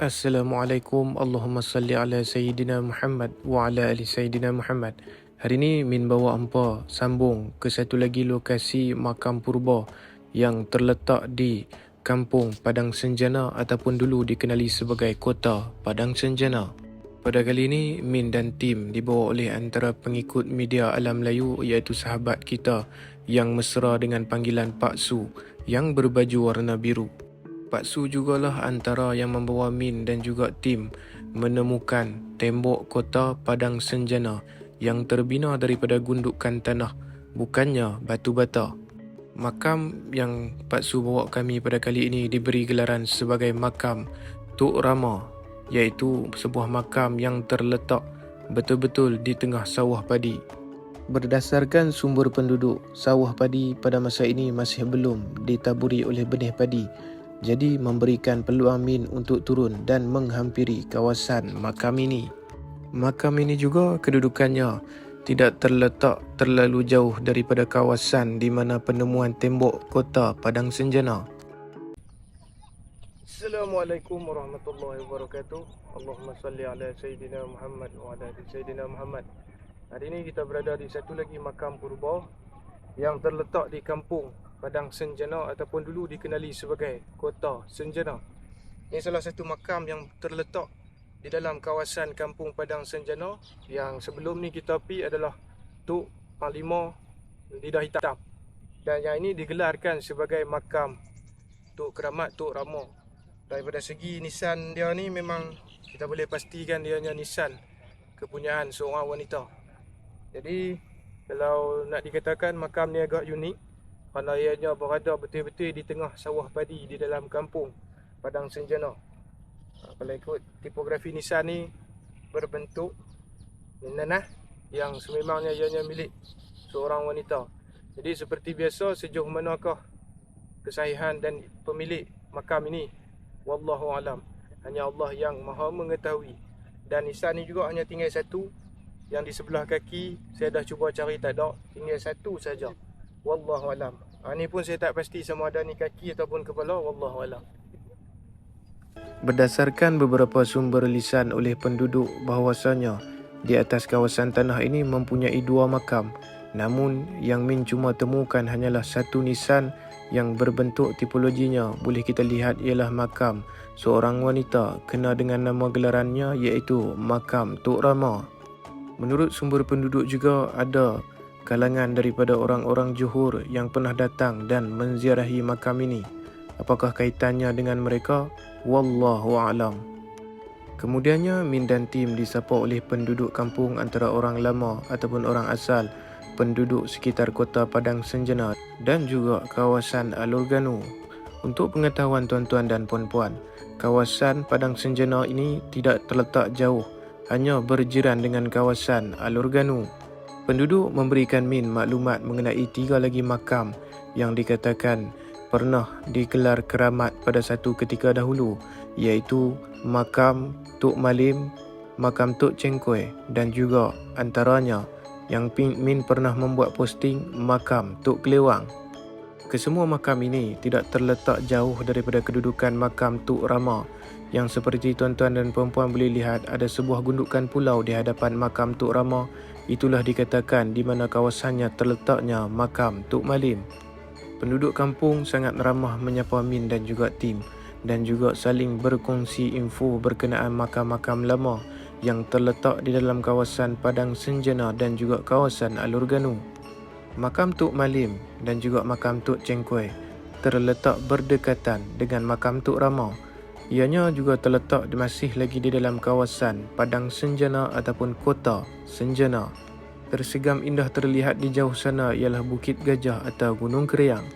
Assalamualaikum. Allahumma salli ala Sayyidina Muhammad wa ala ali Sayyidina Muhammad. Hari ini Min bawa hampa sambung ke satu lagi lokasi makam purba yang terletak di Kampung Padang Senjana ataupun dulu dikenali sebagai Kota Padang Senjana. Pada kali ini Min dan tim dibawa oleh antara pengikut media Alam Melayu iaitu sahabat kita yang mesra dengan panggilan Pak Su yang berbaju warna biru. Pak Su jugalah antara yang membawa Min dan juga tim menemukan tembok Kota Padang Senjana yang terbina daripada gundukan tanah, bukannya batu bata. Makam yang Pak Su bawa kami pada kali ini diberi gelaran sebagai makam Tok Rama, iaitu sebuah makam yang terletak betul-betul di tengah sawah padi. Berdasarkan sumber penduduk, sawah padi pada masa ini masih belum ditaburi oleh benih padi. Jadi memberikan peluang Min untuk turun dan menghampiri kawasan makam ini. Makam ini juga kedudukannya tidak terletak terlalu jauh daripada kawasan di mana penemuan tembok Kota Padang Senjana. Assalamualaikum warahmatullahi wabarakatuh. Allahumma salli ala Sayyidina Muhammad wa ala ali Sayyidina Muhammad. Hari ini kita berada di satu lagi makam purba yang terletak di Kampung Padang Senjana ataupun dulu dikenali sebagai Kota Senjana. Ini salah satu makam yang terletak di dalam kawasan Kampung Padang Senjana yang sebelum ni kita pergi adalah Tok Panglima Lidah Hitam. Dan yang ini digelarkan sebagai makam Tok Keramat Tok Rama. Daripada segi nisan dia ni memang kita boleh pastikan dia hanya nisan kepunyaan seorang wanita. Jadi kalau nak dikatakan makam ni agak unik kerana ianya berada betul-betul di tengah sawah padi di dalam Kampung Padang Senjana. Kalau ikut tipografi nisan ni berbentuk nanah yang sememangnya ianya milik seorang wanita. Jadi seperti biasa, sejauh manakah kesahihan dan pemilik makam ini, wallahu alam, hanya Allah yang maha mengetahui. Dan nisan ni juga hanya tinggal satu, yang di sebelah kaki saya dah cuba cari tak ada, tinggal satu saja. Wallahu alam. Ini pun saya tak pasti sama ada ni kaki ataupun kepala, wallahu alam. Berdasarkan beberapa sumber lisan oleh penduduk bahawasanya di atas kawasan tanah ini mempunyai dua makam. Namun yang Min cuma temukan hanyalah satu nisan yang berbentuk tipologinya boleh kita lihat ialah makam seorang wanita kena dengan nama gelarannya iaitu makam Tok Rama. Menurut sumber penduduk juga ada kalangan daripada orang-orang Johor yang pernah datang dan menziarahi makam ini. Apakah kaitannya dengan mereka? Wallahu a'lam. Kemudiannya Min dan tim disapa oleh penduduk kampung antara orang lama ataupun orang asal penduduk sekitar Kota Padang Senjana dan juga kawasan Alor Ganu. Untuk pengetahuan tuan-tuan dan puan-puan, kawasan Padang Senjana ini tidak terletak jauh, hanya berjiran dengan kawasan Alor Ganu. Penduduk memberikan Min maklumat mengenai 3 lagi makam yang dikatakan pernah digelar keramat pada satu ketika dahulu, iaitu makam Tok Malim, makam Tok Cengkoi dan juga antaranya yang Min pernah membuat posting makam Tok Kelewang. Kesemua makam ini tidak terletak jauh daripada kedudukan makam Tok Rama yang seperti tuan-tuan dan puan-puan boleh lihat ada sebuah gundukan pulau di hadapan makam Tok Rama. Itulah dikatakan di mana kawasannya terletaknya makam Tok Malim. Penduduk kampung sangat ramah menyapa Min dan juga tim dan juga saling berkongsi info berkenaan makam-makam lama yang terletak di dalam kawasan Padang Senjana dan juga kawasan Alor Ganu. Makam Tok Malim dan juga makam Tok Cengkoi terletak berdekatan dengan makam Tok Rama. Ianya juga terletak masih lagi di dalam kawasan Padang Senjana ataupun Kota Senjana. Tersegam indah terlihat di jauh sana ialah Bukit Gajah atau Gunung Keriang.